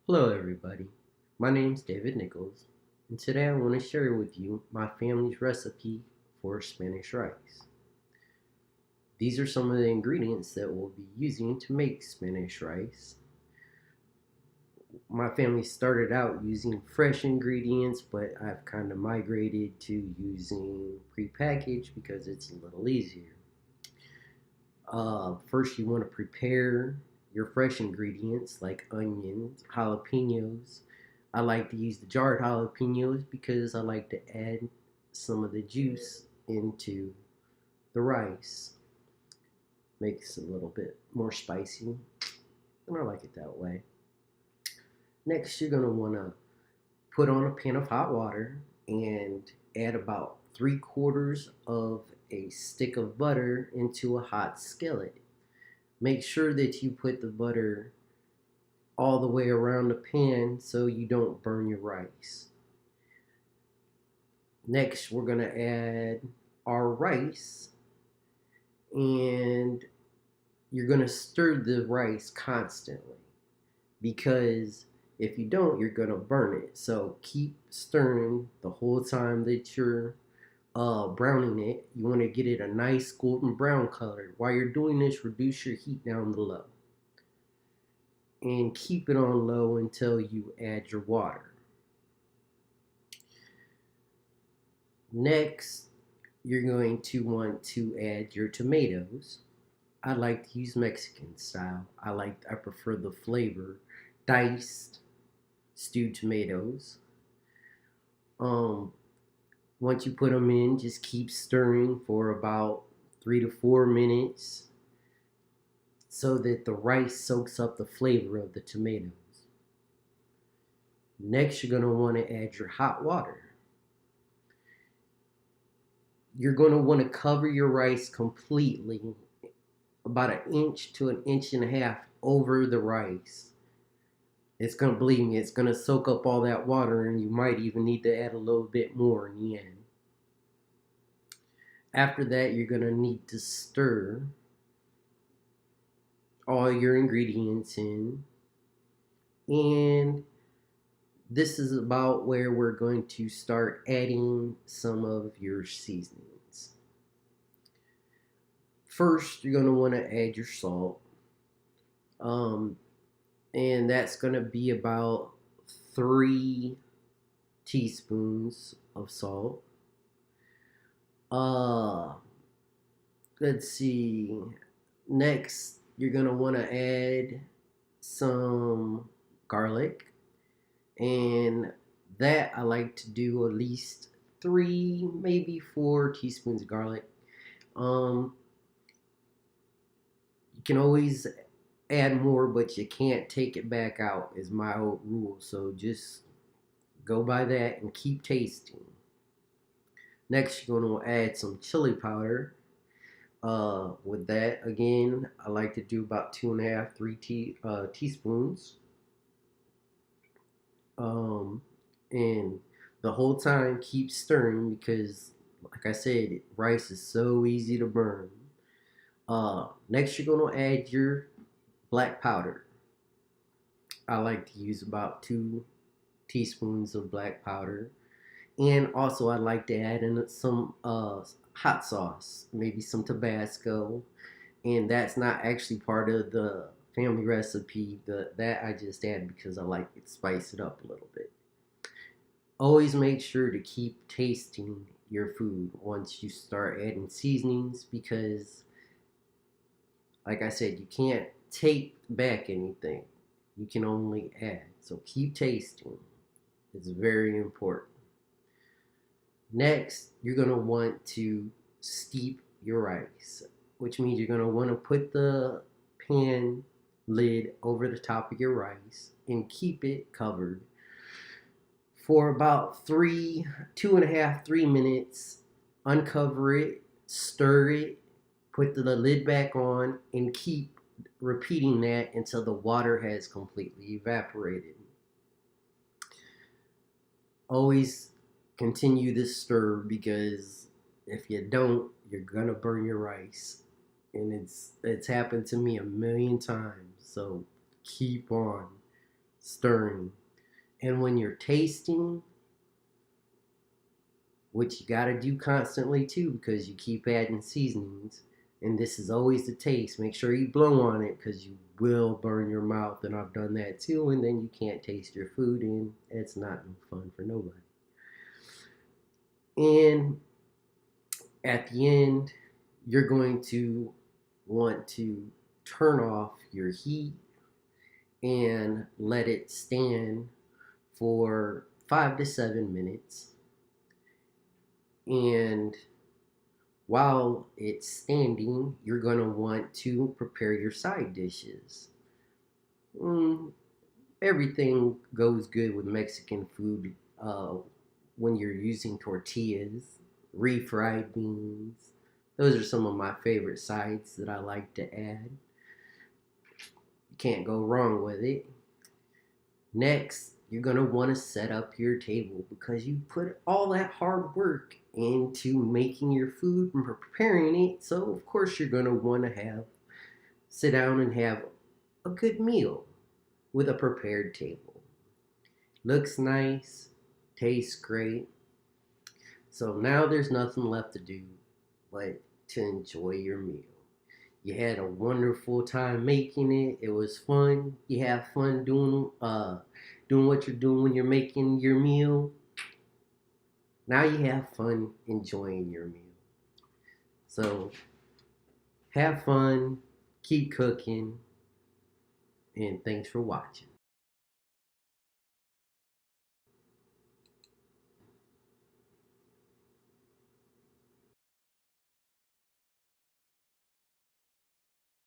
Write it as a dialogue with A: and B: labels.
A: Hello, everybody. My name is David Nichols, and today I want to share with you my family's recipe for Spanish rice. These are some of the ingredients that we'll be using to make Spanish rice. My family started out using fresh ingredients, but I've kind of migrated to using prepackaged because it's a little easier. First, you want to prepare your fresh ingredients like onions, jalapenos. I like to use the jarred jalapenos because I like to add some of the juice into the rice. Makes it a little bit more spicy, and I like it that way. Next, you're going to want to put on a pan of hot water and add about 3/4 of a stick of butter into a hot skillet. Make sure that you put the butter all the way around the pan so you don't burn your rice. Next, we're going to add our rice, and you're going to stir the rice constantly because if you don't, you're going to burn it. So keep stirring the whole time that you're browning it. You want to get it a nice golden brown color. While you're doing this, reduce your heat down to low and keep it on low until you add your water. Next, you're going to want to add your tomatoes. I like to use Mexican style. I prefer the flavor diced stewed tomatoes. Um Once you put them in, just keep stirring for about 3 to 4 minutes so that the rice soaks up the flavor of the tomatoes. Next, you're going to want to add your hot water. You're going to want to cover your rice completely, about an inch to an inch and a half over the rice. It's going to, believe me, it's going to soak up all that water, and you might even need to add a little bit more in the end. After that, you're going to need to stir all your ingredients in, and this is about where we're going to start adding some of your seasonings. First, you're going to want to add your salt, um, and that's going to be about 3 teaspoons of salt. Uh, let's see. Next, you're going to want to add some garlic, and that I like to do at least 3, maybe 4 teaspoons of garlic. Um, you can always add more, but you can't take it back out, is my old rule. So just go by that and keep tasting. Next, you're going to add some chili powder. With that, again, I like to do about 2.5, 3 teaspoons. And the whole time keep stirring because, like I said, rice is so easy to burn. Next, you're going to add your black powder. I like to use about 2 teaspoons of black powder. And also, I like to add in some hot sauce, maybe some Tabasco. And that's not actually part of the family recipe. That I just add because I like it, spice it up a little bit. Always make sure to keep tasting your food once you start adding seasonings because, like I said, you can't take back anything. You can only add. So keep tasting. It's very important. Next, you're going to want to steep your rice, which means you're going to want to put the pan lid over the top of your rice and keep it covered for about 2.5, 3 minutes. Uncover it, stir it, put the lid back on, and keep repeating that until the water has completely evaporated. Always continue this stir because if you don't, you're gonna burn your rice. And it's happened to me a million times. So keep on stirring. And when you're tasting, which you gotta do constantly too because you keep adding seasonings, and this is always the taste. Make sure you blow on it because you will burn your mouth, and I've done that too, and then you can't taste your food, and it's not no fun for nobody. And at the end, you're going to want to turn off your heat and let it stand for 5 to 7 minutes. And while it's standing, you're going to want to prepare your side dishes. Mm, Everything goes good with Mexican food when you're using tortillas, refried beans. Those are some of my favorite sides that I like to add. You can't go wrong with it. Next, you're going to want to set up your table because you put all that hard work into making your food and preparing it. So, of course, you're going to want to sit down and have a good meal with a prepared table. Looks nice, tastes great. So now there's nothing left to do but to enjoy your meal. You had a wonderful time making it. It was fun. You have fun doing what you're doing when you're making your meal. Now you have fun enjoying your meal. So have fun, keep cooking, and thanks for watching.